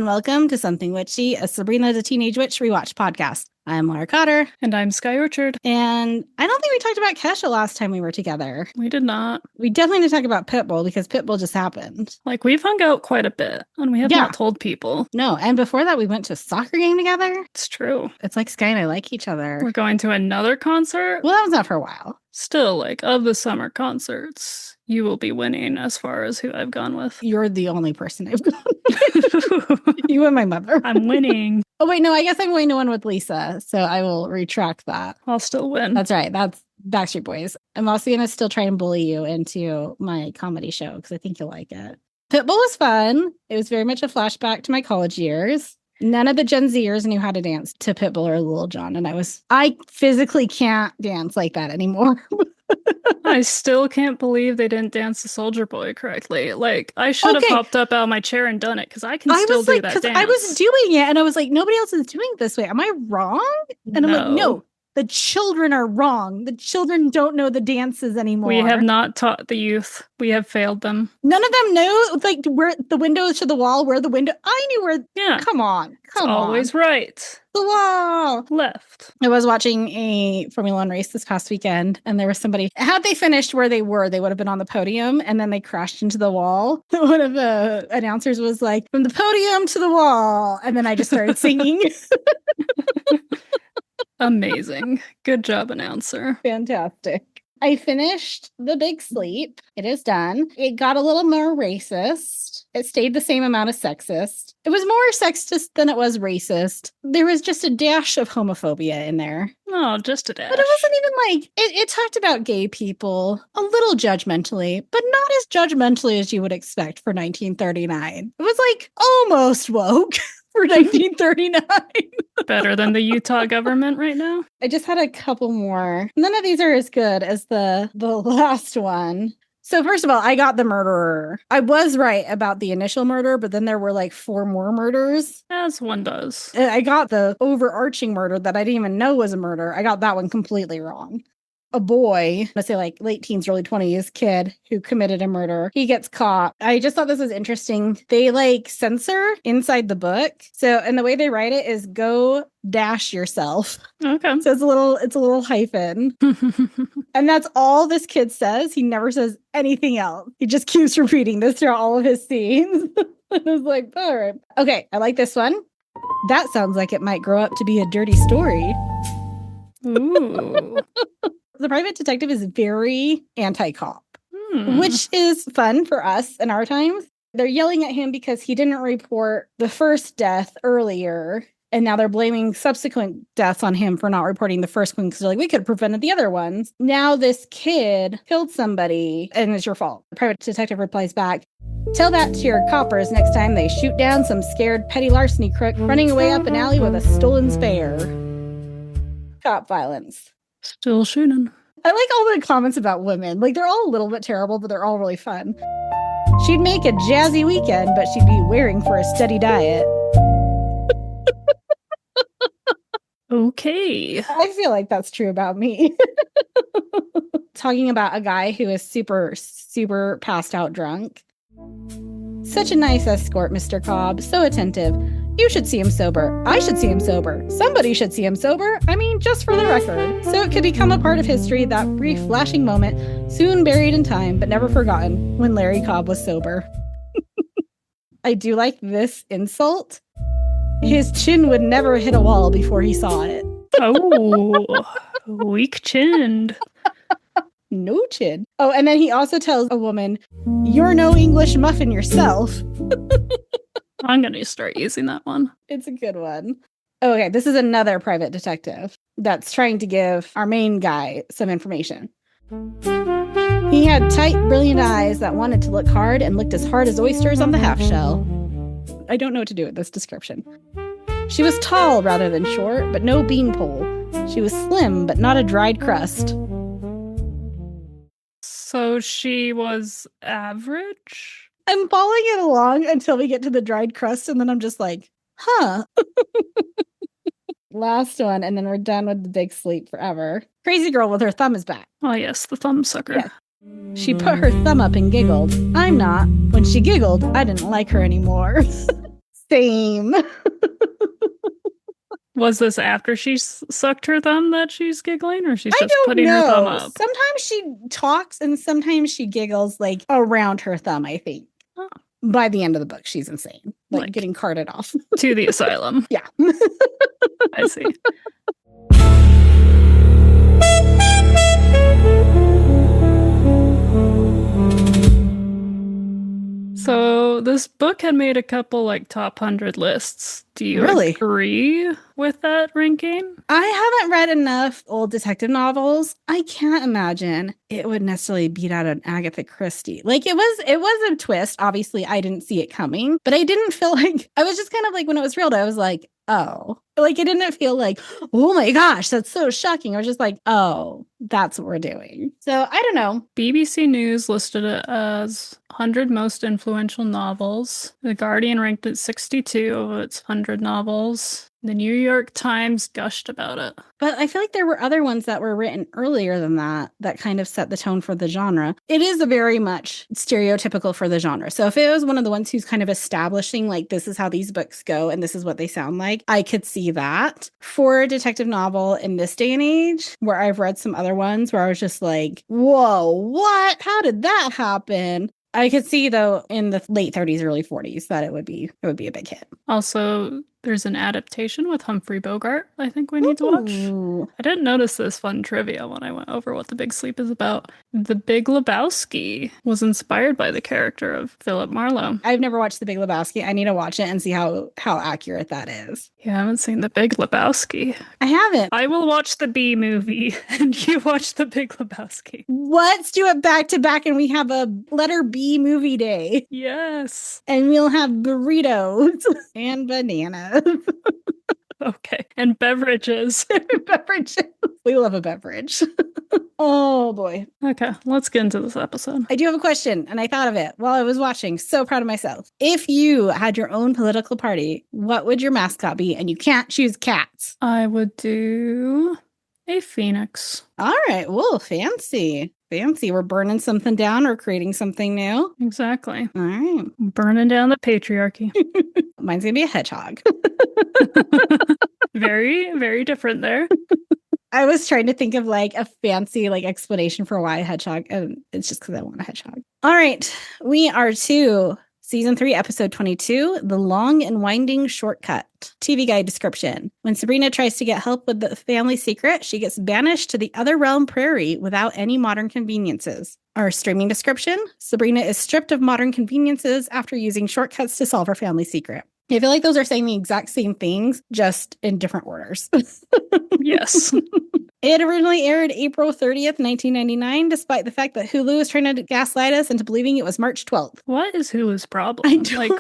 welcome to Something Witchy, a Sabrina the Teenage Witch rewatch podcast. I'm Laura Cotter. And I'm Sky Orchard. And I don't think we talked about Kesha last time we were together. We did not. We definitely need to talk about Pitbull because Pitbull just happened. Like, we've hung out quite a bit, and we have not told people. No, and before that, we went to a soccer game together. It's true. It's like Sky and I like each other. We're going to another concert. Well, that was not for a while. Still, like, of the summer concerts, you will be winning as far as who I've gone with. You're the only person I've gone with. You and my mother. I'm winning. Oh, wait, no, I guess I'm going to one with Lisa, so I will retract that. I'll still win. That's right. That's Backstreet Boys. I'm also going to still try and bully you into my comedy show because I think you'll like it. Pitbull was fun. It was very much a flashback to my college years. None of the Gen Zers knew how to dance to Pitbull or Lil Jon, and I physically can't dance like that anymore. I still can't believe they didn't dance the Soldier Boy correctly. Like, I should have hopped up out of my chair and done it because I can still do that dance. I was doing it, and I was like, nobody else is doing it this way. Am I wrong? And I'm like, no. The children are wrong. The children don't know the dances anymore. We have not taught the youth. We have failed them. None of them know, like, where the window is to the wall, where the window... I knew where... Yeah. Come on. Always right. The wall. Left. I was watching a Formula One race this past weekend, and there was somebody... Had they finished where they were, they would have been on the podium, and then they crashed into the wall. One of the announcers was like, from the podium to the wall. And then I just started singing. Amazing. Good job, announcer. Fantastic. I finished The Big Sleep. It is done. It got a little more racist. It stayed the same amount of sexist. It was more sexist than it was racist. There was just a dash of homophobia in there. Oh, just a dash. But it wasn't even like, it talked about gay people a little judgmentally, but not as judgmentally as you would expect for 1939. It was like almost woke. For 1939. Better than the Utah government right now. I just had a couple more. None of these are as good as the last one. So first of all, I got the murderer. I was right about the initial murder, but then there were like 4 more murders. As one does. I got the overarching murder that I didn't even know was a murder. I got that one completely wrong. A boy, let's say like late teens, early 20s kid who committed a murder. He gets caught. I just thought this was interesting. They like censor inside the book. So, and the way they write it is go dash yourself. Okay. So it's a little hyphen. And that's all this kid says. He never says anything else. He just keeps repeating this throughout all of his scenes. I was like, all right. Okay, I like this one. That sounds like it might grow up to be a dirty story. Ooh. The private detective is very anti-cop, which is fun for us in our times. They're yelling at him because he didn't report the first death earlier, and now they're blaming subsequent deaths on him for not reporting the first one because they're like, we could have prevented the other ones. Now this kid killed somebody, and it's your fault. The private detective replies back, tell that to your coppers next time they shoot down some scared petty larceny crook running away up an alley with a stolen spare. Cop violence. Still shooting. I like all the comments about women. Like, they're all a little bit terrible, but they're all really fun. She'd make a jazzy weekend, but she'd be wearing for a steady diet. Okay. I feel like that's true about me. Talking about a guy who is super, super passed out drunk. Such a nice escort, Mr. Cobb. So attentive. You should see him sober. I should see him sober. Somebody should see him sober. I mean, just for the record. So it could become a part of history, that brief flashing moment, soon buried in time, but never forgotten, when Larry Cobb was sober. I do like this insult. His chin would never hit a wall before he saw it. Oh, weak-chinned. No chin. Oh, and then he also tells a woman, you're no English muffin yourself. I'm going to start using that one. It's a good one. Okay, this is another private detective that's trying to give our main guy some information. He had tight, brilliant eyes that wanted to look hard and looked as hard as oysters on the half shell. I don't know what to do with this description. She was tall rather than short, but no beanpole. She was slim, but not a dried crust. So she was average? I'm following it along until we get to the dried crust, and then I'm just like, huh. Last one, and then we're done with the big sleep forever. Crazy girl with her thumb is back. Oh, yes, the thumb sucker. Yeah. She put her thumb up and giggled. I'm not. When she giggled, I didn't like her anymore. Same. Was this after she sucked her thumb that she's giggling, or she's just putting her thumb up? Sometimes she talks and sometimes she giggles like around her thumb, I think. Oh. By the end of the book, she's insane. Like getting carted off. To the asylum. Yeah. I see. So this book had made a couple like top 100 lists. Do you agree with that ranking? I haven't read enough old detective novels. I can't imagine it would necessarily beat out an Agatha Christie. Like it was a twist. Obviously, I didn't see it coming, but I didn't feel like I was just kind of like when it was real, I was like, oh, like it didn't feel like, oh my gosh, that's so shocking. I was just like, oh, that's what we're doing. So I don't know. BBC News listed it as 100 most influential novels. The Guardian ranked it 62 of its 100 novels. The New York Times gushed about it. But I feel like there were other ones that were written earlier than that kind of set the tone for the genre. It is a very much stereotypical for the genre. So if it was one of the ones who's kind of establishing, like, this is how these books go and this is what they sound like, I could see that. For a detective novel in this day and age, where I've read some other ones where I was just like, whoa, what? How did that happen? I could see, though, in the late 30s, early 40s, that it would be a big hit. Also, there's an adaptation with Humphrey Bogart I think we need to watch. I didn't notice this fun trivia when I went over what The Big Sleep is about. The Big Lebowski was inspired by the character of Philip Marlowe. I've never watched The Big Lebowski. I need to watch it and see how accurate that is. You haven't seen The Big Lebowski? I haven't. I will watch the B movie and you watch The Big Lebowski. Let's do it back to back and we have a letter B movie day. Yes. And we'll have burritos and bananas. Okay. And beverages. Beverages. We love a beverage. Oh, boy. Okay, let's get into this episode. I do have a question, and I thought of it while I was watching. So proud of myself. If you had your own political party, what would your mascot be? And you can't choose cats. I would do a phoenix. All right. Whoa, fancy. Fancy. We're burning something down or creating something new. Exactly. All right. Burning down the patriarchy. Mine's going to be a hedgehog. Very, very different there. I was trying to think of like a fancy like explanation for why a hedgehog, and it's just because I want a hedgehog. All right. We are to Season 3, Episode 22, The Long and Winding Shortcut. TV guide description. When Sabrina tries to get help with the family secret, she gets banished to the other realm prairie without any modern conveniences. Our streaming description. Sabrina is stripped of modern conveniences after using shortcuts to solve her family secret. I feel like those are saying the exact same things, just in different orders. Yes. It originally aired April 30th, 1999, despite the fact that Hulu is trying to gaslight us into believing it was March 12th. What is Hulu's problem?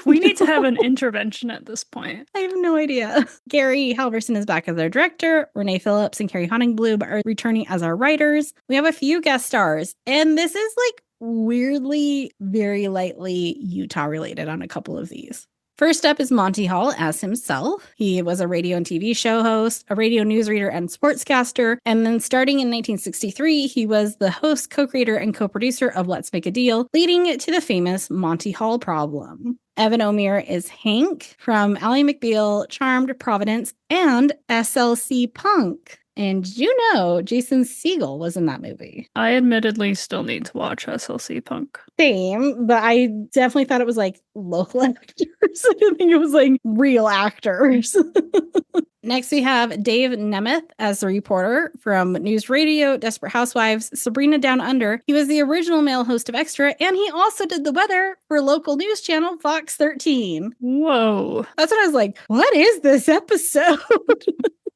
We need to have an intervention at this point. I have no idea. Gary Halverson is back as our director. Renee Phillips and Carrie Honningbloom are returning as our writers. We have a few guest stars, and this is like weirdly, very lightly Utah related on a couple of these. First up is Monty Hall as himself. He was a radio and TV show host, a radio newsreader and sportscaster, and then starting in 1963, he was the host, co-creator, and co-producer of Let's Make a Deal, leading to the famous Monty Hall problem. Evan O'Meara is Hank from Ally McBeal, Charmed, Providence, and SLC Punk. And you know, Jason Segel was in that movie. I admittedly still need to watch SLC Punk. Same, but I definitely thought it was like local actors. I didn't think it was like real actors. Next, we have Dave Nemeth as the reporter from News Radio, Desperate Housewives, Sabrina Down Under. He was the original male host of Extra, and he also did the weather for local news channel Fox 13. Whoa. That's what I was like, what is this episode?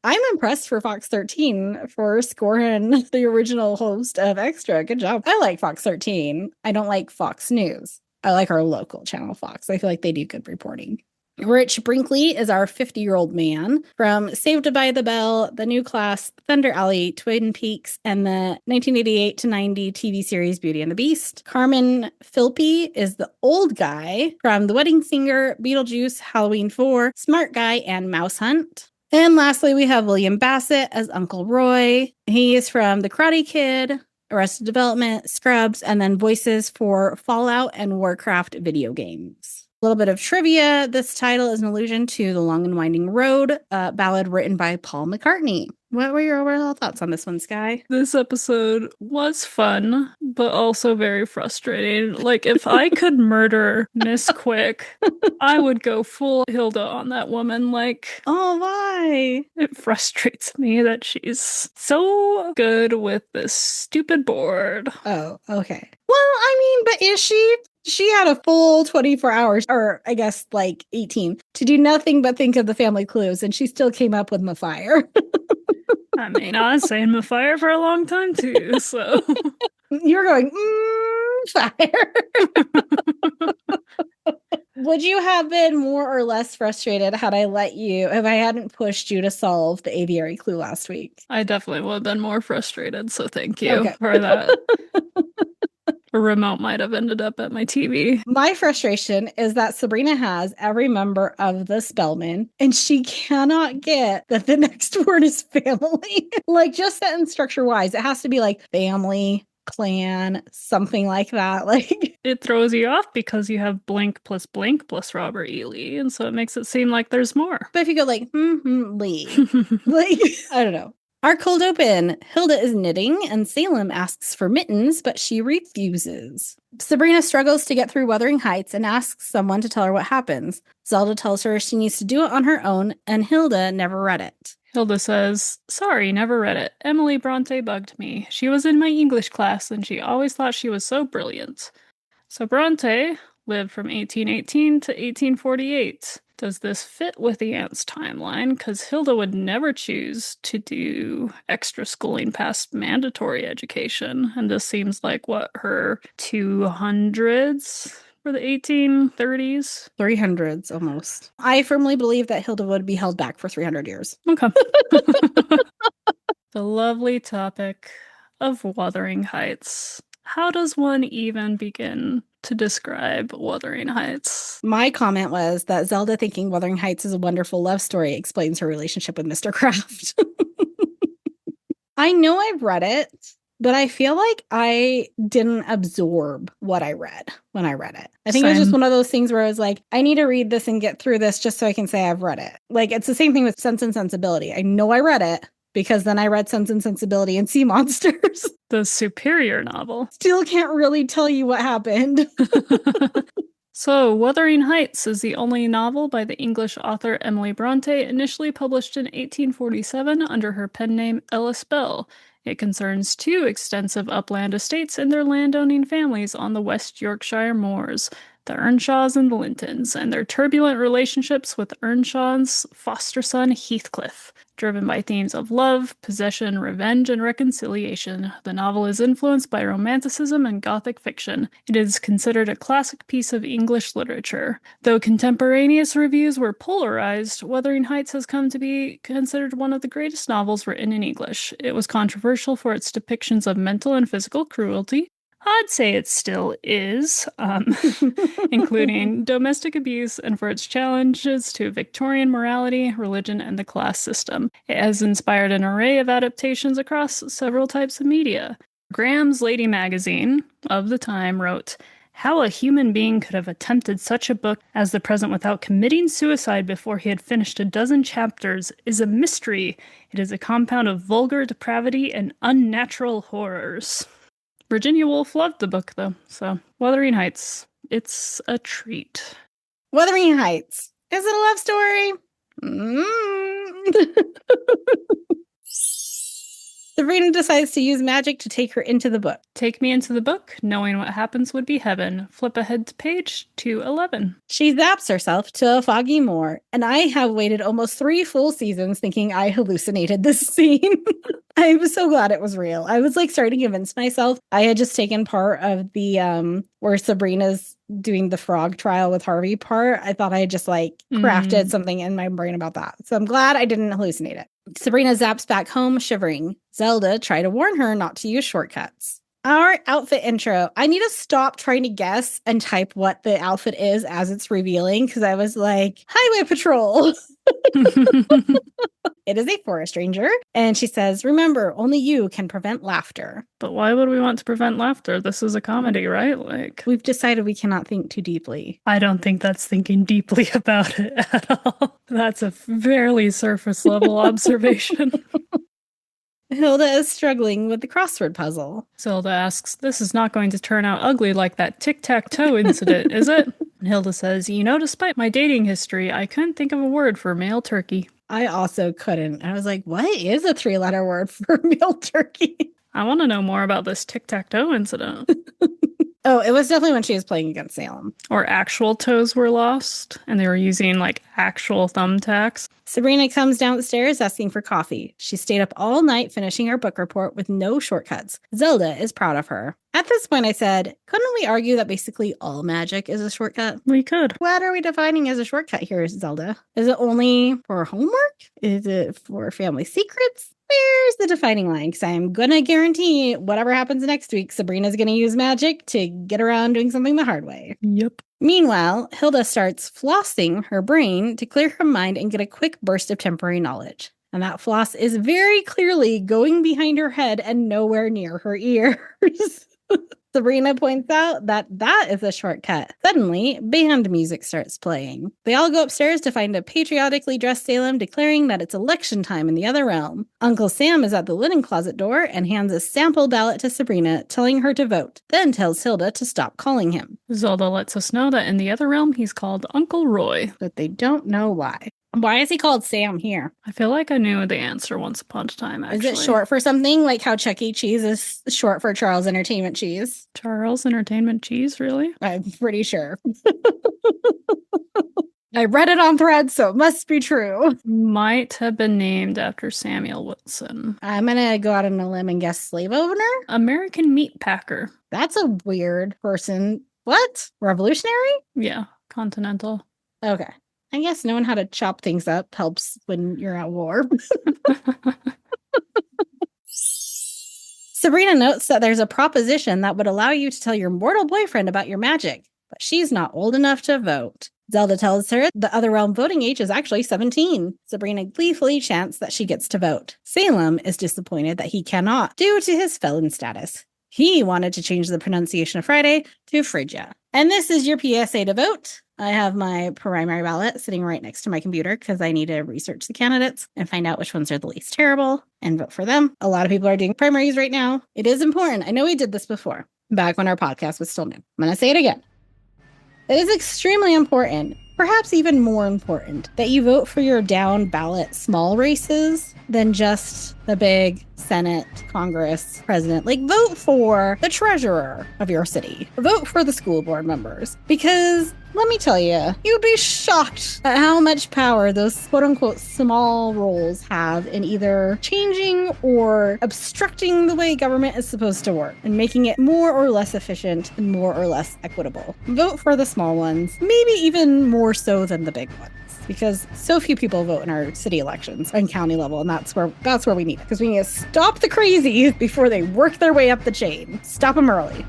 I'm impressed for Fox 13 for scoring the original host of Extra. Good job. I like Fox 13. I don't like Fox News. I like our local channel, Fox. I feel like they do good reporting. Rich Brinkley is our 50-year-old man from Saved by the Bell, The New Class, Thunder Alley, Twin Peaks, and the 1988 to 90 TV series Beauty and the Beast. Carmen Philpe is the old guy from The Wedding Singer, Beetlejuice, Halloween 4, Smart Guy, and Mouse Hunt. And lastly, we have William Bassett as Uncle Roy. He is from The Karate Kid, Arrested Development, Scrubs, and then voices for Fallout and Warcraft video games. little bit of trivia. This title is an allusion to The Long and Winding Road, a ballad written by Paul McCartney. What were your overall thoughts on this one, Sky? This episode was fun, but also very frustrating. Like, if I could murder Miss Quick, I would go full Hilda on that woman. Like, oh, why? It frustrates me that she's so good with this stupid board. Oh, okay. Well, I mean, but is she? She had a full 24 hours, or I guess like 18, to do nothing but think of the family clues, and she still came up with Mafire. I mean, I was saying Mafire for a long time too, so. You were going, fire. Would you have been more or less frustrated had I if I hadn't pushed you to solve the aviary clue last week? I definitely would have been more frustrated, so thank you for that. A remote might have ended up at my TV. My frustration is that Sabrina has every member of the Spellman, and she cannot get that the next word is family. Like, just sentence structure wise, it has to be like family, clan, something like that. Like, it throws you off because you have blank plus Robert E. Lee, and so it makes it seem like there's more. But if you go like, Lee, like, I don't know. Our cold open. Hilda is knitting, and Salem asks for mittens, but she refuses. Sabrina struggles to get through Wuthering Heights and asks someone to tell her what happens. Zelda tells her she needs to do it on her own, and Hilda never read it. Hilda says, sorry, never read it. Emily Bronte bugged me. She was in my English class, and she always thought she was so brilliant. So Bronte lived from 1818 to 1848. Does this fit with the aunt's timeline? Because Hilda would never choose to do extra schooling past mandatory education. And this seems like, her 200s for the 1830s? 300s, almost. I firmly believe that Hilda would be held back for 300 years. Okay. The lovely topic of Wuthering Heights. How does one even begin to describe Wuthering Heights? My comment was that Zelda thinking Wuthering Heights is a wonderful love story explains her relationship with Mr. Kraft. I know I've read it, but I feel like I didn't absorb what I read when I read it. I think it was just one of those things where I was like, I need to read this and get through this just so I can say I've read it. Like, it's the same thing with Sense and Sensibility. I know I read it, because then I read Sense and Sensibility and Sea Monsters. The superior novel. Still can't really tell you what happened. So, Wuthering Heights is the only novel by the English author Emily Bronte, initially published in 1847 under her pen name Ellis Bell. It concerns two extensive upland estates and their landowning families on the West Yorkshire moors, the Earnshaws and the Lintons, and their turbulent relationships with Earnshaw's foster son Heathcliff. Driven by themes of love, possession, revenge, and reconciliation, the novel is influenced by Romanticism and Gothic fiction. It is considered a classic piece of English literature. Though contemporaneous reviews were polarized, Wuthering Heights has come to be considered one of the greatest novels written in English. It was controversial for its depictions of mental and physical cruelty. I'd say it still is, including domestic abuse, and for its challenges to Victorian morality, religion, and the class system. It has inspired an array of adaptations across several types of media. Graham's Lady magazine of the time wrote, "How a human being could have attempted such a book as the present without committing suicide before he had finished a dozen chapters is a mystery. It is a compound of vulgar depravity and unnatural horrors." Virginia Woolf loved the book, though, so Wuthering Heights, it's a treat. Wuthering Heights. Is it a love story? Sabrina decides to use magic to take her into the book. Take me into the book. Knowing what happens would be heaven. Flip ahead to page 211. She zaps herself to a foggy moor, and I have waited almost 3 full seasons thinking I hallucinated this scene. I was so glad it was real. I was like starting to convince myself I had just taken part of the where Sabrina's doing the frog trial with Harvey part. I thought I had just like crafted something in my brain about that. So I'm glad I didn't hallucinate it. Sabrina zaps back home, shivering. Zelda tried to warn her not to use shortcuts. Our outfit intro. I need to stop trying to guess and type what the outfit is as it's revealing, because I was like, Highway Patrol. It is a forest ranger. And she says, remember, only you can prevent laughter. But why would we want to prevent laughter? This is a comedy, right? Like, we've decided we cannot think too deeply. I don't think that's thinking deeply about it at all. That's a fairly surface level observation. Hilda is struggling with the crossword puzzle. Zelda asks, this is not going to turn out ugly like that tic-tac-toe incident, is it? And Hilda says, despite my dating history, I couldn't think of a word for male turkey. I also couldn't. I was like, what is a 3-letter word for male turkey? I want to know more about this tic-tac-toe incident. Oh, it was definitely when she was playing against Salem. Or actual toes were lost, and they were using, actual thumbtacks. Sabrina comes downstairs asking for coffee. She stayed up all night finishing her book report with no shortcuts. Zelda is proud of her. At this point, I said, couldn't we argue that basically all magic is a shortcut? We could. What are we defining as a shortcut here, Zelda? Is it only for homework? Is it for family secrets? Where's the defining line? Because I'm going to guarantee whatever happens next week, Sabrina's going to use magic to get around doing something the hard way. Yep. Meanwhile, Hilda starts flossing her brain to clear her mind and get a quick burst of temporary knowledge. And that floss is very clearly going behind her head and nowhere near her ears. Sabrina points out that is a shortcut. Suddenly, band music starts playing. They all go upstairs to find a patriotically dressed Salem declaring that it's election time in the other realm. Uncle Sam is at the linen closet door and hands a sample ballot to Sabrina, telling her to vote, then tells Hilda to stop calling him. Zelda lets us know that in the other realm, he's called Uncle Roy. But they don't know why. Why is he called Sam here? I feel like I knew the answer once upon a time, actually. Is it short for something? Like how Chuck E. Cheese is short for Charles Entertainment Cheese? Charles Entertainment Cheese, really? I'm pretty sure. I read it on Threads, so it must be true. Might have been named after Samuel Wilson. I'm going to go out on a limb and guess slave owner? American meat packer. That's a weird person. What? Revolutionary? Yeah, continental. Okay. I guess knowing how to chop things up helps when you're at war. Sabrina notes that there's a proposition that would allow you to tell your mortal boyfriend about your magic, but she's not old enough to vote. Zelda tells her the other realm voting age is actually 17. Sabrina gleefully chants that she gets to vote. Salem is disappointed that he cannot due to his felon status. He wanted to change the pronunciation of Friday to Phrygia. And this is your PSA to vote. I have my primary ballot sitting right next to my computer because I need to research the candidates and find out which ones are the least terrible and vote for them. A lot of people are doing primaries right now. It is important. I know we did this before, back when our podcast was still new. I'm going to say it again. It is extremely important, perhaps even more important, that you vote for your down ballot small races than just the big Senate, Congress, president. Vote for the treasurer of your city. Vote for the school board members. Because let me tell you, you'd be shocked at how much power those quote-unquote small roles have in either changing or obstructing the way government is supposed to work and making it more or less efficient and more or less equitable. Vote for the small ones, maybe even more so than the big ones. Because so few people vote in our city elections and county level, and that's where we need it. Because we need to stop the crazies before they work their way up the chain. Stop them early.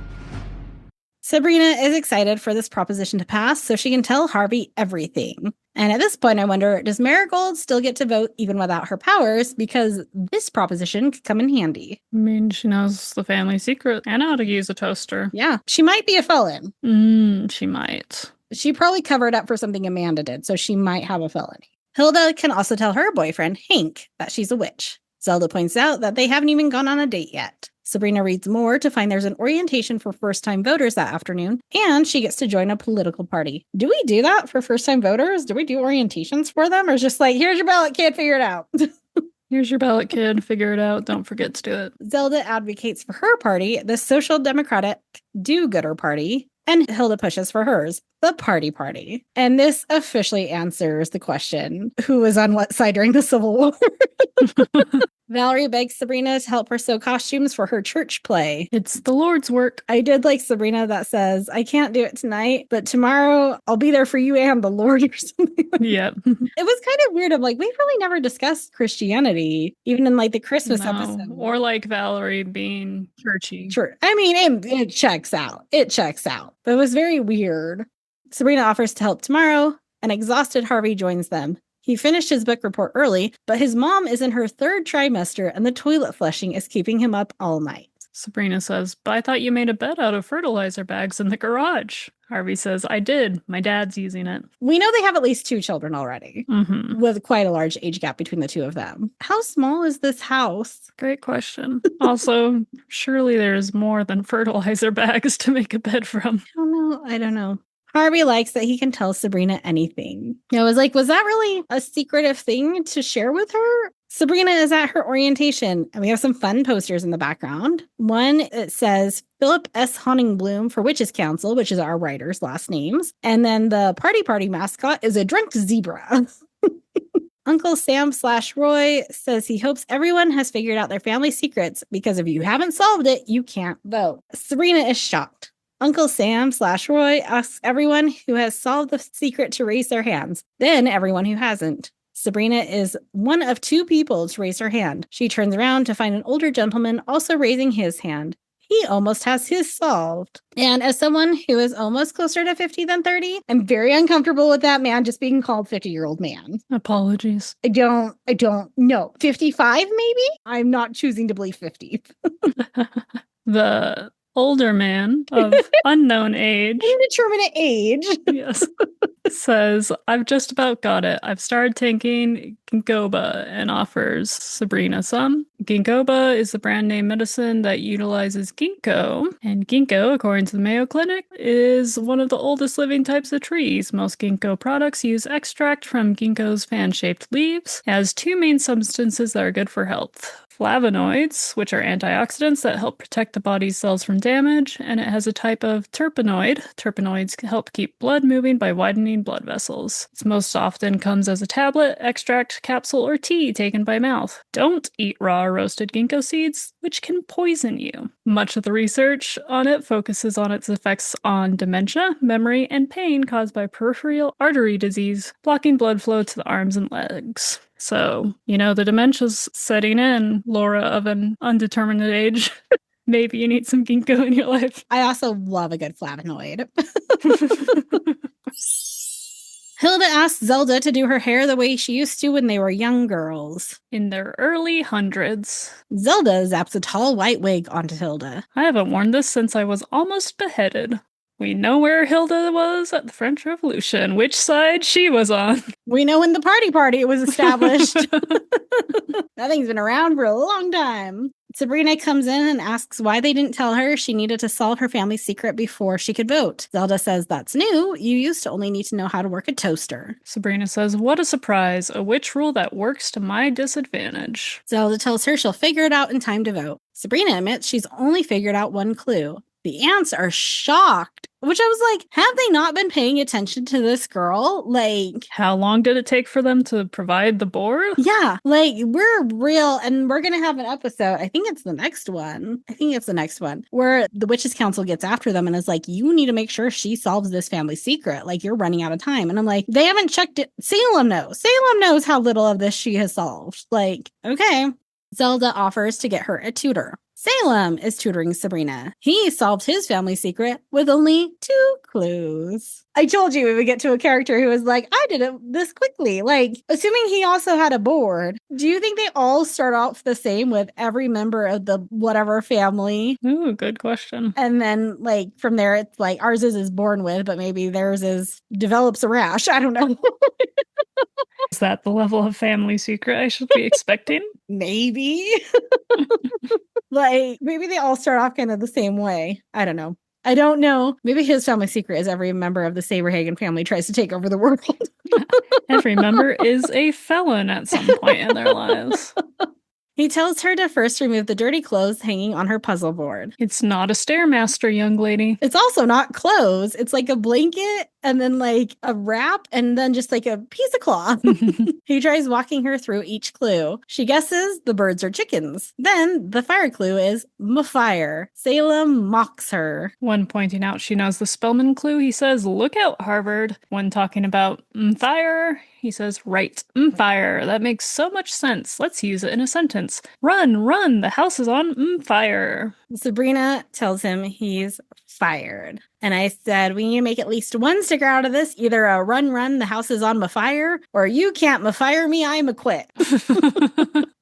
Sabrina is excited for this proposition to pass so she can tell Harvey everything. And at this point, I wonder, does Marigold still get to vote even without her powers? Because this proposition could come in handy. I mean, she knows the family secret and how to use a toaster. Yeah, she might be a felon. She might. She probably covered up for something Amanda did, so she might have a felony. Hilda can also tell her boyfriend, Hank, that she's a witch. Zelda points out that they haven't even gone on a date yet. Sabrina reads more to find there's an orientation for first-time voters that afternoon, and she gets to join a political party. Do we do that for first-time voters? Do we do orientations for them? Or just here's your ballot, kid, figure it out? Here's your ballot, kid, figure it out. Don't forget to do it. Zelda advocates for her party, the Social Democratic Do-Gooder Party, and Hilda pushes for hers, the Party. And this officially answers the question, who was on what side during the Civil War? Valerie begs Sabrina to help her sew costumes for her church play. It's the Lord's work. I did like Sabrina that says, I can't do it tonight, but tomorrow I'll be there for you and the Lord or something. Yep. It was kind of weird. I'm we've really never discussed Christianity, even in the Christmas episode. Or Valerie being churchy. Sure. I mean, it checks out. It checks out. But it was very weird. Sabrina offers to help tomorrow. An exhausted Harvey joins them. He finished his book report early, but his mom is in her 3rd trimester and the toilet flushing is keeping him up all night. Sabrina says, but I thought you made a bed out of fertilizer bags in the garage. Harvey says, I did. My dad's using it. We know they have at least 2 children already, with quite a large age gap between the 2 of them. How small is this house? Great question. Also, surely there's more than fertilizer bags to make a bed from. I don't know. Harvey likes that he can tell Sabrina anything. I was like, was that really a secretive thing to share with her? Sabrina is at her orientation, and we have some fun posters in the background. One, it says Philip S. Honningbloom for Witches Council, which is our writers' last names. And then the party mascot is a drunk zebra. Uncle Sam/Roy says he hopes everyone has figured out their family secrets because if you haven't solved it, you can't vote. Sabrina is shocked. Uncle Sam/Roy asks everyone who has solved the secret to raise their hands, then everyone who hasn't. Sabrina is one of 2 people to raise her hand. She turns around to find an older gentleman also raising his hand. He almost has his solved. And as someone who is almost closer to 50 than 30, I'm very uncomfortable with that man just being called 50-year-old man. Apologies. I don't know. 55 maybe? I'm not choosing to believe 50. The older man of unknown age. Indeterminate age. Yes. Says, I've just about got it. I've started taking ginkgoba and offers Sabrina some. Ginkgoba is the brand name medicine that utilizes ginkgo. And ginkgo, according to the Mayo Clinic, is one of the oldest living types of trees. Most ginkgo products use extract from ginkgo's fan-shaped leaves. It has 2 main substances that are good for health. Flavonoids, which are antioxidants that help protect the body's cells from damage, and it has a type of terpenoid. Terpenoids help keep blood moving by widening blood vessels. It most often comes as a tablet, extract, capsule, or tea taken by mouth. Don't eat raw or roasted ginkgo seeds, which can poison you. Much of the research on it focuses on its effects on dementia, memory, and pain caused by peripheral artery disease, blocking blood flow to the arms and legs. So, the dementia's setting in, Laura of an undeterminate age. Maybe you need some ginkgo in your life. I also love a good flavonoid. Hilda asks Zelda to do her hair the way she used to when they were young girls. In their early hundreds. Zelda zaps a tall white wig onto Hilda. I haven't worn this since I was almost beheaded. We know where Hilda was at the French Revolution, which side she was on. We know when the party was established. That thing's been around for a long time. Sabrina comes in and asks why they didn't tell her she needed to solve her family's secret before she could vote. Zelda says that's new. You used to only need to know how to work a toaster. Sabrina says, what a surprise. A witch rule that works to my disadvantage. Zelda tells her she'll figure it out in time to vote. Sabrina admits she's only figured out one clue. The ants are shocked, which I was like, have they not been paying attention to this girl? Like, how long did it take for them to provide the board? Yeah, like we're real, and we're going to have an episode. I think it's the next one. Where the Witches Council gets after them and is like, you need to make sure she solves this family secret. Like, you're running out of time. And I'm like, they haven't checked it. Salem knows how little of this she has solved. Like, okay. Zelda offers to get her a tutor. Salem is tutoring Sabrina. He solved his family secret with only 2 clues. I told you we would get to a character who was like, I did it this quickly. Like, assuming he also had a board, do you think they all start off the same with every member of the whatever family? Ooh, good question. And then, like, from there, it's like ours is born with, but maybe theirs develops a rash. I don't know. Is that the level of family secret I should be expecting? Maybe. Like, maybe they all start off kind of the same way. I don't know. Maybe his family secret is every member of the Saberhagen family tries to take over the world. Every member is a felon at some point in their lives. He tells her to first remove the dirty clothes hanging on her puzzle board. It's not a Stairmaster, young lady. It's also not clothes. It's like a blanket and then like a wrap and then just like a piece of cloth. He tries walking her through each clue. She guesses the birds are chickens. Then the fire clue is fire. Salem mocks her. When pointing out she knows the Spellman clue, he says, look out, Harvard. When talking about fire, he says, right, fire. That makes so much sense. Let's use it in a sentence. Run, the house is on fire. Sabrina tells him he's fired. And I said, we need to make at least one sticker out of this. Either a run, the house is on my fire, or you can't ma fire me, I'm a quit.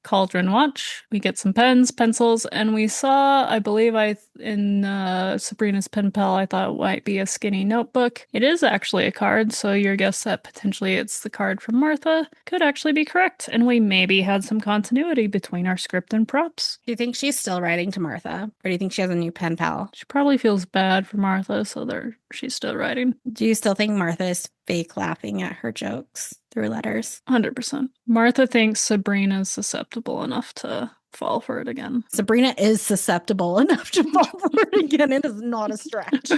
Cauldron watch. We get some pens, pencils, and we saw, I believe in Sabrina's pen pal, I thought it might be a skinny notebook. It is actually a card, so your guess that potentially it's the card from Martha could actually be correct, and we maybe had some continuity between our script and props. Do you think she's still writing to Martha, or do you think she has a new pen pal? She probably feels bad for Martha, so she's still writing. Do you still think Martha is fake laughing at her jokes through letters? 100%. Martha thinks Sabrina's susceptible enough to fall for it again. Sabrina is susceptible enough to fall for it again. It is not a stretch.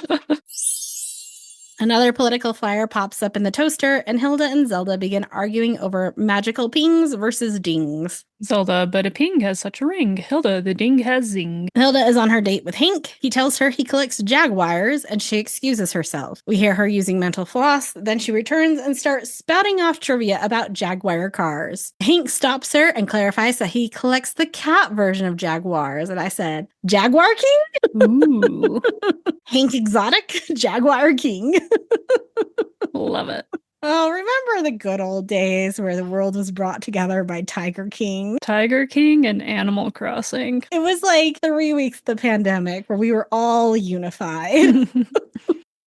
Another political fire pops up in the toaster, and Hilda and Zelda begin arguing over magical pings versus dings. Zelda, but a ping has such a ring. Hilda, the ding has zing. Hilda is on her date with Hank. He tells her he collects jaguars, and she excuses herself. We hear her using mental floss, then she returns and starts spouting off trivia about jaguar cars. Hank stops her and clarifies that he collects the cat version of jaguars, and I said, Jaguar King? Ooh. Hank Exotic? Jaguar King. Love it. Oh, remember the good old days where the world was brought together by Tiger King? Tiger King and Animal Crossing. It was like 3 weeks of the pandemic where we were all unified.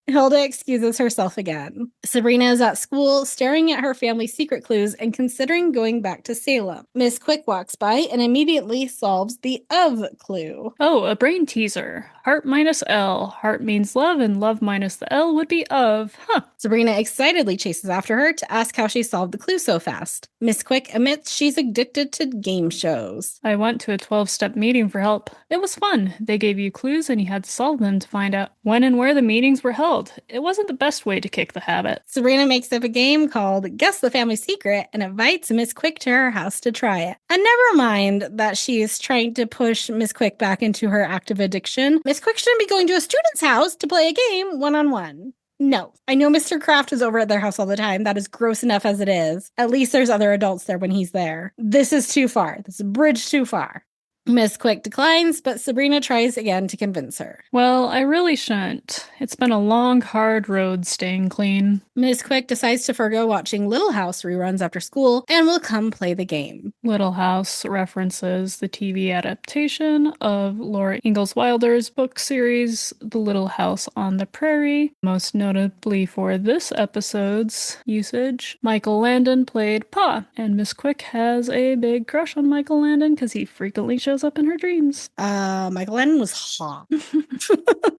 Hilda excuses herself again. Sabrina is at school, staring at her family's secret clues and considering going back to Salem. Miss Quick walks by and immediately solves the of clue. Oh, a brain teaser. Heart minus L. Heart means love, and love minus the L would be of. Huh. Sabrina excitedly chases after her to ask how she solved the clue so fast. Miss Quick admits she's addicted to game shows. I went to a 12-step meeting for help. It was fun. They gave you clues and you had to solve them to find out when and where the meetings were held. It wasn't the best way to kick the habit. Sabrina makes up a game called Guess the Family Secret and invites Miss Quick to her house to try it. And never mind that she's trying to push Miss Quick back into her active addiction. Miss Quick shouldn't be going to a student's house to play a game one-on-one. No. I know Mr. Kraft is over at their house all the time. That is gross enough as it is. At least there's other adults there when he's there. This is too far. This is a bridge too far. Miss Quick declines, but Sabrina tries again to convince her. Well, I really shouldn't. It's been a long, hard road staying clean. Miss Quick decides to forgo watching Little House reruns after school and will come play the game. Little House references the TV adaptation of Laura Ingalls Wilder's book series, The Little House on the Prairie. Most notably for this episode's usage, Michael Landon played Pa, and Miss Quick has a big crush on Michael Landon because he frequently shows up in her dreams. Michael Landon was hot.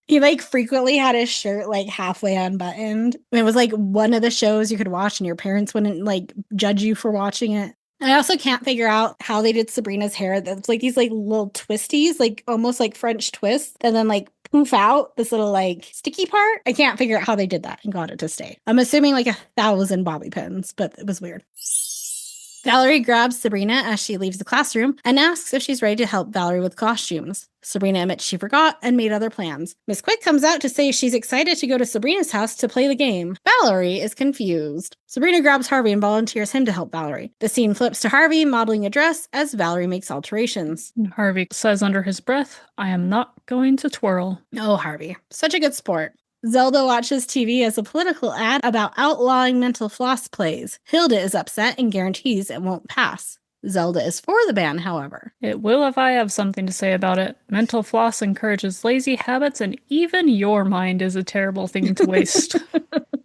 He frequently had his shirt halfway unbuttoned. It was one of the shows you could watch and your parents wouldn't judge you for watching it. I also can't figure out how they did Sabrina's hair. That's these little twisties, almost like French twists, and then poof out this little sticky part. I can't figure out how they did that and got it to stay. I'm assuming 1,000 bobby pins, but it was weird. Valerie grabs Sabrina as she leaves the classroom and asks if she's ready to help Valerie with costumes. Sabrina admits she forgot and made other plans. Miss Quick comes out to say she's excited to go to Sabrina's house to play the game. Valerie is confused. Sabrina grabs Harvey and volunteers him to help Valerie. The scene flips to Harvey modeling a dress as Valerie makes alterations. Harvey says under his breath, I am not going to twirl. Oh, Harvey. Such a good sport. Zelda watches TV as a political ad about outlawing mental floss plays. Hilda is upset and guarantees it won't pass. Zelda is for the ban, however. It will if I have something to say about it. Mental floss encourages lazy habits, and even your mind is a terrible thing to waste.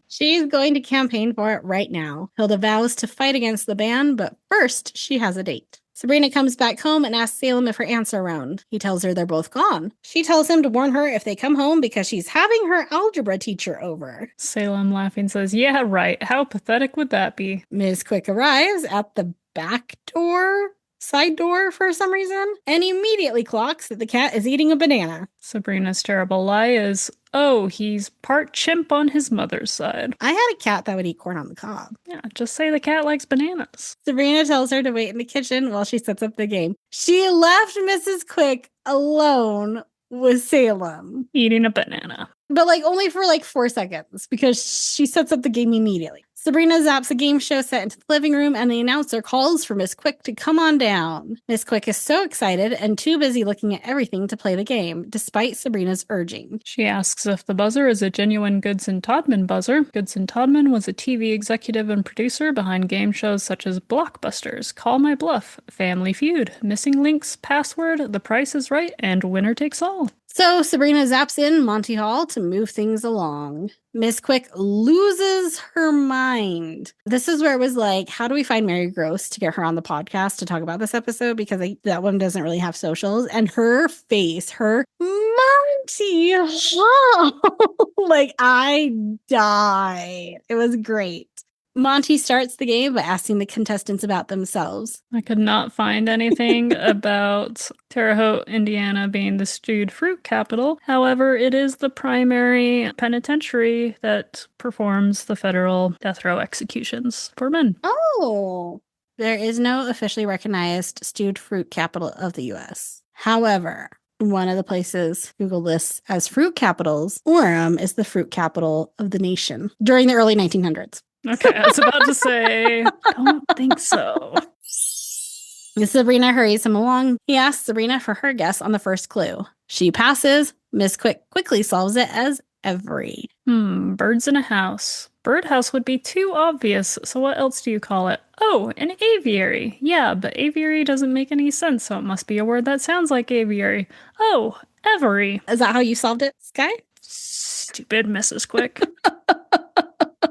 She's going to campaign for it right now. Hilda vows to fight against the ban, but first she has a date. Sabrina comes back home and asks Salem if her aunts are around. He tells her they're both gone. She tells him to warn her if they come home because she's having her algebra teacher over. Salem, laughing, says, yeah, right. How pathetic would that be? Ms. Quick arrives at the side door for some reason, and immediately clocks that the cat is eating a banana. Sabrina's terrible lie is, oh, he's part chimp on his mother's side. I had a cat that would eat corn on the cob. Yeah, just say the cat likes bananas. Sabrina tells her to wait in the kitchen while she sets up the game. She left Mrs. Quick alone with Salem. Eating a banana. but like only for like 4 seconds because she sets up the game immediately. Sabrina zaps a game show set into the living room, and the announcer calls for Miss Quick to come on down. Miss Quick is so excited and too busy looking at everything to play the game, despite Sabrina's urging. She asks if the buzzer is a genuine Goodson Todman buzzer. Goodson Todman was a TV executive and producer behind game shows such as Blockbusters, Call My Bluff, Family Feud, Missing Links, Password, The Price is Right, and Winner Takes All. So Sabrina zaps in Monty Hall to move things along. Miss Quick loses her mind. This is where it was like, how do we find Mary Gross to get her on the podcast to talk about this episode? Because that one doesn't really have socials. And her face, her Monty Hall, like I died. It was great. Monty starts the game by asking the contestants about themselves. I could not find anything about Terre Haute, Indiana being the stewed fruit capital. However, it is the primary penitentiary that performs the federal death row executions for men. Oh, there is no officially recognized stewed fruit capital of the U.S. However, one of the places Google lists as fruit capitals, Orem is the fruit capital of the nation during the early 1900s. Okay, I was about to say, don't think so. Sabrina hurries him along. He asks Sabrina for her guess on the first clue. She passes. Miss Quick quickly solves it as every. Birds in a house. Birdhouse would be too obvious, so what else do you call it? Oh, an aviary. Yeah, but aviary doesn't make any sense, so it must be a word that sounds like aviary. Oh, every. Is that how you solved it, Sky? Stupid Mrs. Quick.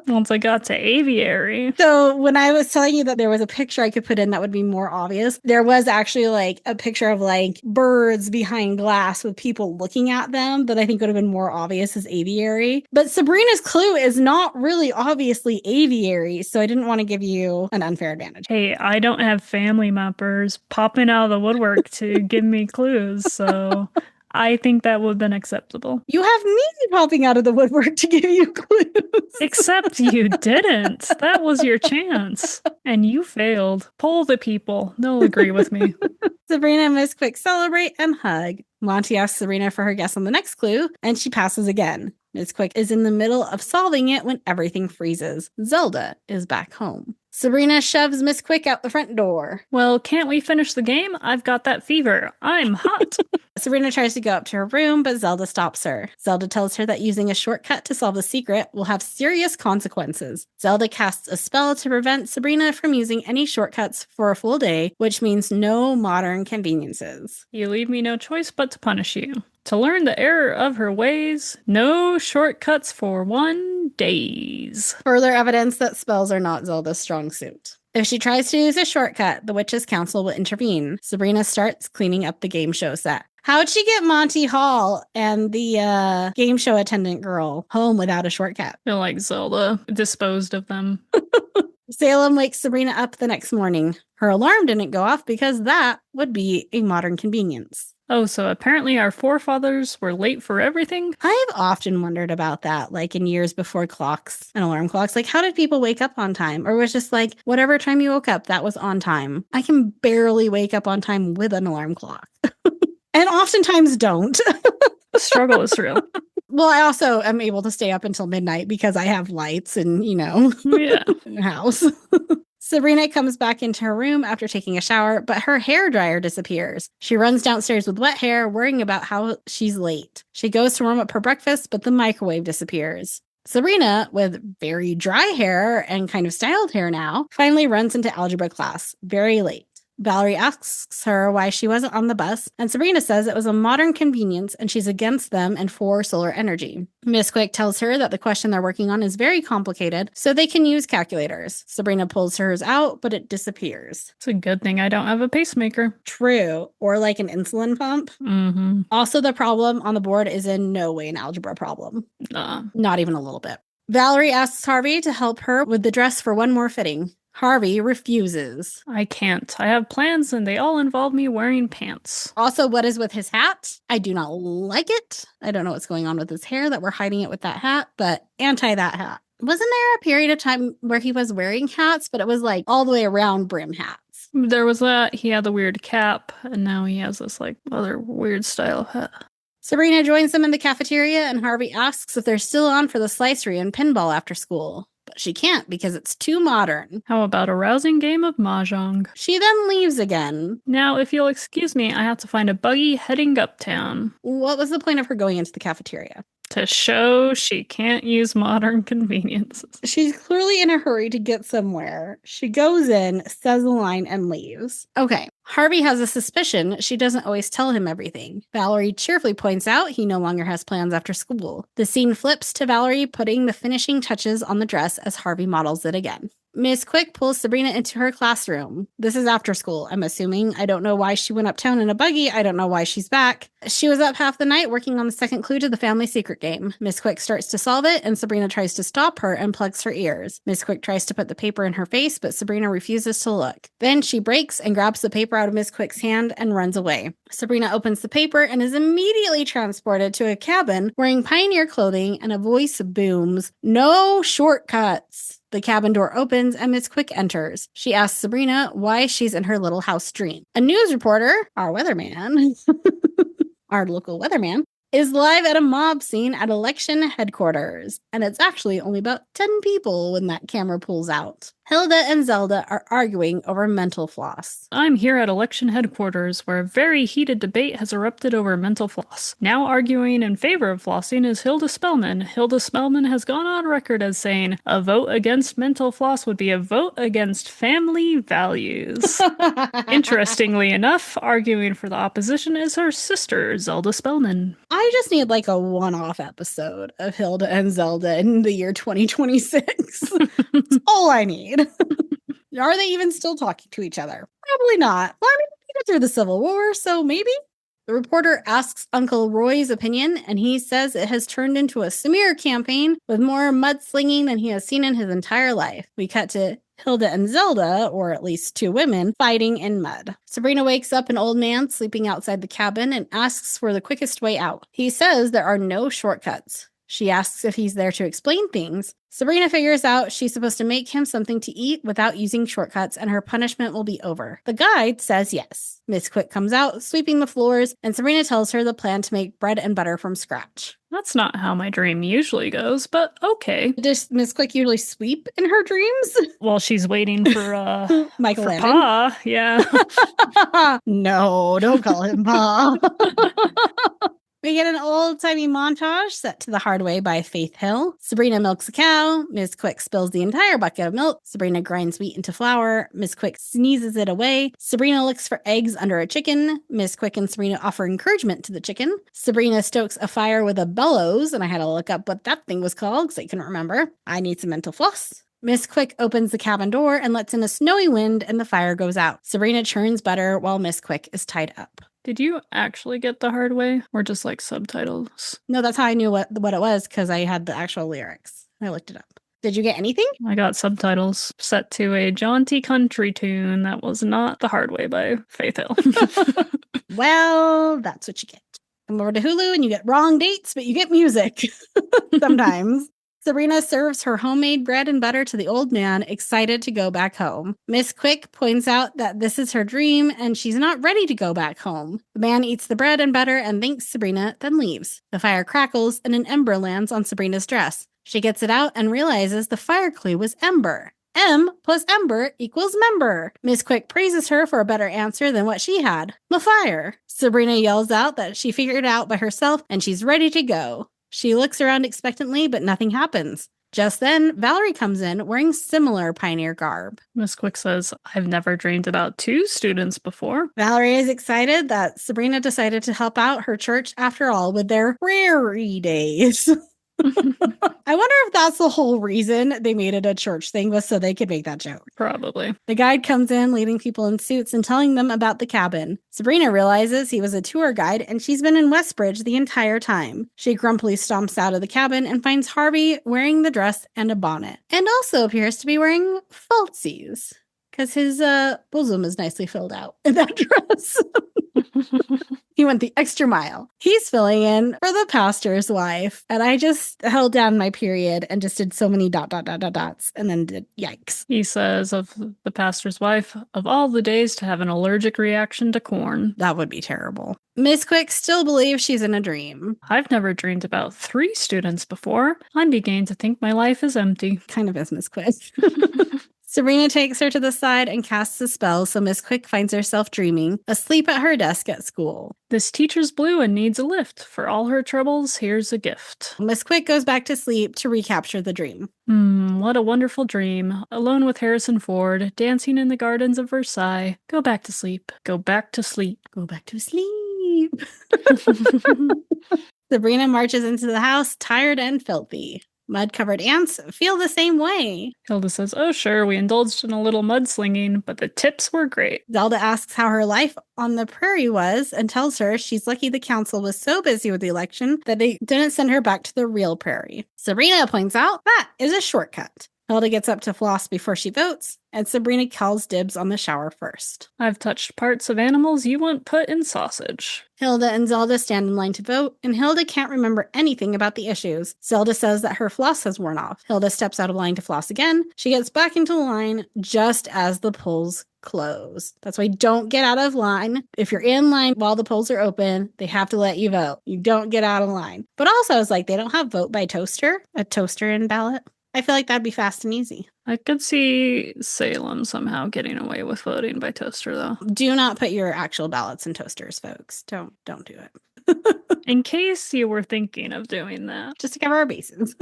Once I got to aviary. So when I was telling you that there was a picture I could put in that would be more obvious, there was actually like a picture of like birds behind glass with people looking at them that I think would have been more obvious as aviary. But Sabrina's clue is not really obviously aviary, so I didn't want to give you an unfair advantage. Hey, I don't have family members popping out of the woodwork to give me clues, so I think that would have been acceptable. You have me popping out of the woodwork to give you clues. Except you didn't. That was your chance. And you failed. Poll the people. They'll agree with me. Sabrina and Miss Quick celebrate and hug. Monty asks Sabrina for her guess on the next clue, and she passes again. Miss Quick is in the middle of solving it when everything freezes. Zelda is back home. Sabrina shoves Miss Quick out the front door. Well, can't we finish the game? I've got that fever. I'm hot. Sabrina tries to go up to her room, but Zelda stops her. Zelda tells her that using a shortcut to solve the secret will have serious consequences. Zelda casts a spell to prevent Sabrina from using any shortcuts for a full day, which means no modern conveniences. You leave me no choice but to punish you. To learn the error of her ways, no shortcuts for 1 day. Further evidence that spells are not Zelda's strong suit. If she tries to use a shortcut, the Witches' Council will intervene. Sabrina starts cleaning up the game show set. How'd she get Monty Hall and the game show attendant girl home without a shortcut? I feel like Zelda disposed of them. Salem wakes Sabrina up the next morning. Her alarm didn't go off because that would be a modern convenience. Oh, so apparently our forefathers were late for everything? I've often wondered about that, like in years before clocks and alarm clocks. Like, how did people wake up on time? Or was just like, whatever time you woke up, that was on time. I can barely wake up on time with an alarm clock. And oftentimes don't. The struggle is real. Well, I also am able to stay up until midnight because I have lights and, Yeah. house. Sabrina comes back into her room after taking a shower, but her hairdryer disappears. She runs downstairs with wet hair, worrying about how she's late. She goes to warm up her breakfast, but the microwave disappears. Sabrina, with very dry hair and kind of styled hair now, finally runs into algebra class, very late. Valerie asks her why she wasn't on the bus, and Sabrina says it was a modern convenience and she's against them and for solar energy. Miss Quick tells her that the question they're working on is very complicated, so they can use calculators. Sabrina pulls hers out, but it disappears. It's a good thing I don't have a pacemaker. True. Or like an insulin pump. Mm-hmm. Also, the problem on the board is in no way an algebra problem. Not even a little bit. Valerie asks Harvey to help her with the dress for one more fitting. Harvey refuses. I can't. I have plans and they all involve me wearing pants. Also, what is with his hat? I do not like it. I don't know what's going on with his hair that we're hiding it with that hat, but anti that hat. Wasn't there a period of time where he was wearing hats, but it was like all the way around brim hats? There was that. He had the weird cap, and now he has this like other weird style hat. Sabrina joins them in the cafeteria, and Harvey asks if they're still on for the slicery and pinball after school. But she can't because it's too modern. How about a rousing game of mahjong? She then leaves again. Now, if you'll excuse me, I have to find a buggy heading uptown. What was the point of her going into the cafeteria? To show she can't use modern conveniences. She's clearly in a hurry to get somewhere. She goes in, says a line, and leaves. Okay, Harvey has a suspicion she doesn't always tell him everything. Valerie cheerfully points out he no longer has plans after school. The scene flips to Valerie putting the finishing touches on the dress as Harvey models it again. Miss Quick pulls Sabrina into her classroom. This is after school, I'm assuming. I don't know why she went uptown in a buggy. I don't know why she's back. She was up half the night working on the second clue to the family secret game. Miss Quick starts to solve it, and Sabrina tries to stop her and plugs her ears. Miss Quick tries to put the paper in her face, but Sabrina refuses to look. Then she breaks and grabs the paper out of Miss Quick's hand and runs away. Sabrina opens the paper and is immediately transported to a cabin wearing pioneer clothing, and a voice booms, "No shortcuts!" The cabin door opens and Miss Quick enters. She asks Sabrina why she's in her little house dream. A news reporter, our weatherman, our local weatherman, is live at a mob scene at election headquarters. And it's actually only about 10 people when that camera pulls out. Hilda and Zelda are arguing over mental floss. I'm here at election headquarters, where a very heated debate has erupted over mental floss. Now arguing in favor of flossing is Hilda Spellman. Hilda Spellman has gone on record as saying, a vote against mental floss would be a vote against family values. Interestingly enough, arguing for the opposition is her sister, Zelda Spellman. I just need like a one-off episode of Hilda and Zelda in the year 2026. That's all I need. Are they even still talking to each other? Probably not. Well, I mean, we got through the Civil War, so maybe. The reporter asks Uncle Roy's opinion, and he says it has turned into a smear campaign with more mudslinging than he has seen in his entire life. We cut to Hilda and Zelda, or at least two women, fighting in mud. Sabrina wakes up an old man sleeping outside the cabin and asks for the quickest way out. He says there are no shortcuts. She asks if he's there to explain things. Sabrina figures out she's supposed to make him something to eat without using shortcuts, and her punishment will be over. The guide says yes. Miss Quick comes out, sweeping the floors, and Sabrina tells her the plan to make bread and butter from scratch. That's not how my dream usually goes, but okay. Does Miss Quick usually sweep in her dreams? While she's waiting for Michael for Pa, yeah. No, don't call him Pa. We get an old-timey montage set to The Hard Way by Faith Hill. Sabrina milks a cow. Miss Quick spills the entire bucket of milk. Sabrina grinds wheat into flour. Miss Quick sneezes it away. Sabrina looks for eggs under a chicken. Miss Quick and Sabrina offer encouragement to the chicken. Sabrina stokes a fire with a bellows, and I had to look up what that thing was called because I couldn't remember. I need some mental floss. Miss Quick opens the cabin door and lets in a snowy wind, and the fire goes out. Sabrina churns butter while Miss Quick is tied up. Did you actually get The Hard Way, or just like subtitles? No, that's how I knew what it was, because I had the actual lyrics. I looked it up. Did you get anything? I got subtitles set to a jaunty country tune that was not The Hard Way by Faith Hill. Well, that's what you get. Come over to Hulu and you get wrong dates, but you get music sometimes. Sabrina serves her homemade bread and butter to the old man, excited to go back home. Miss Quick points out that this is her dream and she's not ready to go back home. The man eats the bread and butter and thanks Sabrina, then leaves. The fire crackles and an ember lands on Sabrina's dress. She gets it out and realizes the fire clue was ember. M plus ember equals member. Miss Quick praises her for a better answer than what she had. The fire. Sabrina yells out that she figured it out by herself and she's ready to go. She looks around expectantly, but nothing happens. Just then, Valerie comes in wearing similar pioneer garb. Miss Quick says, I've never dreamed about two students before. Valerie is excited that Sabrina decided to help out her church after all with their rarey days. I wonder if that's the whole reason they made it a church thing, was so they could make that joke. Probably. The guide comes in, leading people in suits and telling them about the cabin. Sabrina realizes he was a tour guide and she's been in Westbridge the entire time. She grumpily stomps out of the cabin and finds Harvey wearing the dress and a bonnet, and also appears to be wearing falsies. because his bosom is nicely filled out in that dress. He went the extra mile. He's filling in for the pastor's wife. And I just held down my period and just did so many dots and then did yikes. He says of the pastor's wife, of all the days to have an allergic reaction to corn. That would be terrible. Miss Quick still believes she's in a dream. I've never dreamed about 3 students before. I'm beginning to think my life is empty. Kind of is Miss Quick. Sabrina takes her to the side and casts a spell, so Miss Quick finds herself dreaming, asleep at her desk at school. This teacher's blue and needs a lift. For all her troubles, here's a gift. Miss Quick goes back to sleep to recapture the dream. What a wonderful dream. Alone with Harrison Ford, dancing in the gardens of Versailles. Go back to sleep. Go back to sleep. Go back to sleep. Sabrina marches into the house, tired and filthy. Mud-covered ants feel the same way. Hilda says, oh sure, we indulged in a little mudslinging, but the tips were great. Zelda asks how her life on the prairie was and tells her she's lucky the council was so busy with the election that they didn't send her back to the real prairie. Sabrina points out that is a shortcut. Hilda gets up to floss before she votes, and Sabrina calls dibs on the shower first. I've touched parts of animals you wouldn't put in sausage. Hilda and Zelda stand in line to vote, and Hilda can't remember anything about the issues. Zelda says that her floss has worn off. Hilda steps out of line to floss again. She gets back into the line just as the polls close. That's why don't get out of line. If you're in line while the polls are open, they have to let you vote. You don't get out of line. But also, it's like they don't have vote by toaster, a toaster in ballot. I feel like that'd be fast and easy. I could see Salem somehow getting away with voting by toaster, though. Do not put your actual ballots in toasters, folks. Don't do it. In case you were thinking of doing that. Just to cover our bases.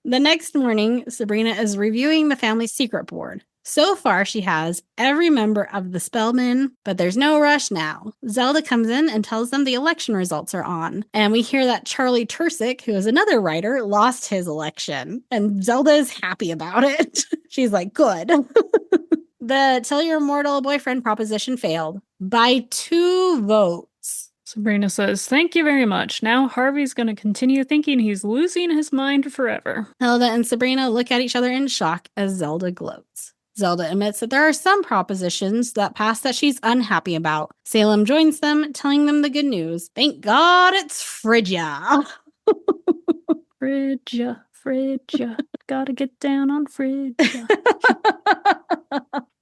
The next morning, Sabrina is reviewing the family secret board. So far, she has every member of the Spellmen, but there's no rush now. Zelda comes in and tells them the election results are on. And we hear that Charlie Tursick, who is another writer, lost his election. And Zelda is happy about it. She's like, good. The tell your immortal boyfriend proposition failed by 2 votes. Sabrina says, thank you very much. Now Harvey's going to continue thinking he's losing his mind forever. Hilda and Sabrina look at each other in shock as Zelda gloats. Zelda admits that there are some propositions that pass that she's unhappy about. Salem joins them, telling them the good news. Thank God it's Phrygia. Phrygia. Gotta get down on Phrygia.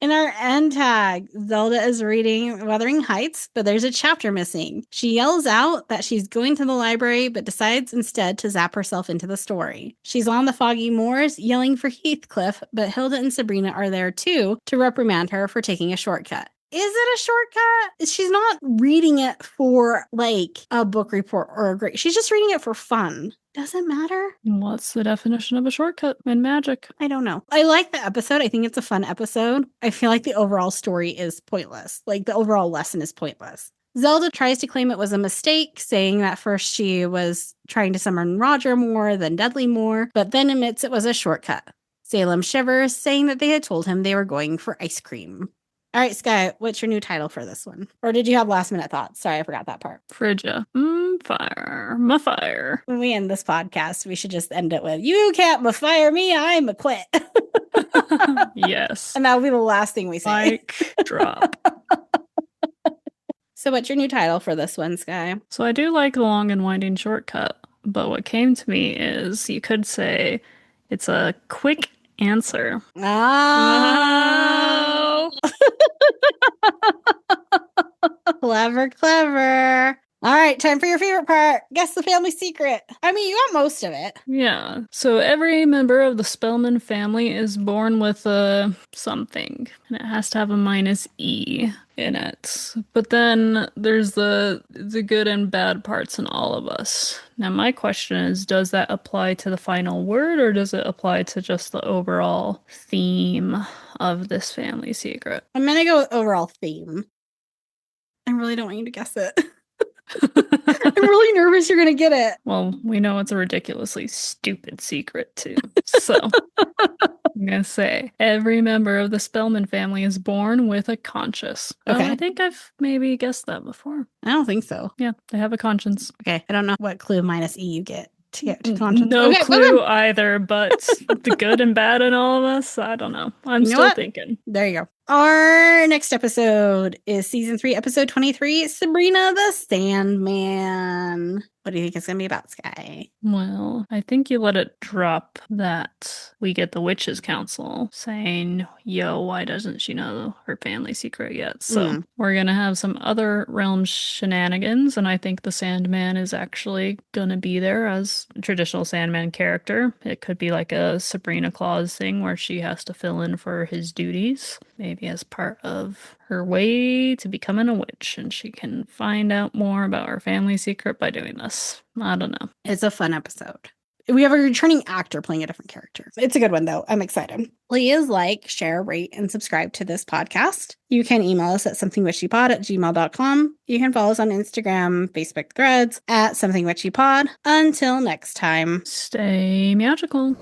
In our end tag, Zelda is reading Wuthering Heights, but there's a chapter missing. She yells out that she's going to the library, but decides instead to zap herself into the story. She's on the foggy moors, yelling for Heathcliff, but Hilda and Sabrina are there too to reprimand her for taking a shortcut. Is it a shortcut? She's not reading it for, like, a book report or a grade. She's just reading it for fun. Doesn't matter. What's the definition of a shortcut in magic? I don't know. I like the episode. I think it's a fun episode. I feel like the overall story is pointless. Like, the overall lesson is pointless. Zelda tries to claim it was a mistake, saying that first she was trying to summon Roger more than Dudley more, but then admits it was a shortcut. Salem shivers, saying that they had told him they were going for ice cream. All right, Sky, what's your new title for this one? Or did you have last minute thoughts? Sorry, I forgot that part. Phrygia. Fire. My fire. When we end this podcast, we should just end it with, you can't fire me, I'm a quit. Yes. And that'll be the last thing we say. Mic drop. So what's your new title for this one, Sky? So I do like the long and winding shortcut, but what came to me is you could say it's a quick answer. Oh. Clever. All right, time for your favorite part. Guess the family secret. I mean, you got most of it. Yeah. So every member of the Spellman family is born with a something, and it has to have a -E in it. But then there's the good and bad parts in all of us. Now, my question is, does that apply to the final word, or does it apply to just the overall theme of this family secret? I'm going to go with overall theme. I really don't want you to guess it. I'm really nervous you're going to get it. Well, we know it's a ridiculously stupid secret, too. So, I'm going to say, every member of the Spellman family is born with a conscience. Okay. I think I've maybe guessed that before. I don't think so. Yeah, they have a conscience. Okay, I don't know what clue -E you get. No clue either, but the good and bad in all of us, I don't know. I'm still thinking. There you go. Our next episode is season 3, episode 23, Sabrina the Sandman. What do you think it's going to be about, Sky? Well, I think you let it drop that we get the Witches' Council saying, yo, why doesn't she know her family secret yet? So we're going to have some other realm shenanigans, and I think the Sandman is actually going to be there as a traditional Sandman character. It could be like a Sabrina Claus thing where she has to fill in for his duties, maybe as part of her way to becoming a witch, and she can find out more about her family secret by doing this. I don't know. It's a fun episode. We have a returning actor playing a different character. It's a good one, though. I'm excited. Please like, share, rate, and subscribe to this podcast. You can email us at somethingwitchypod@gmail.com. You can follow us on Instagram, Facebook, Threads at somethingwitchypod. Until next time, stay magical.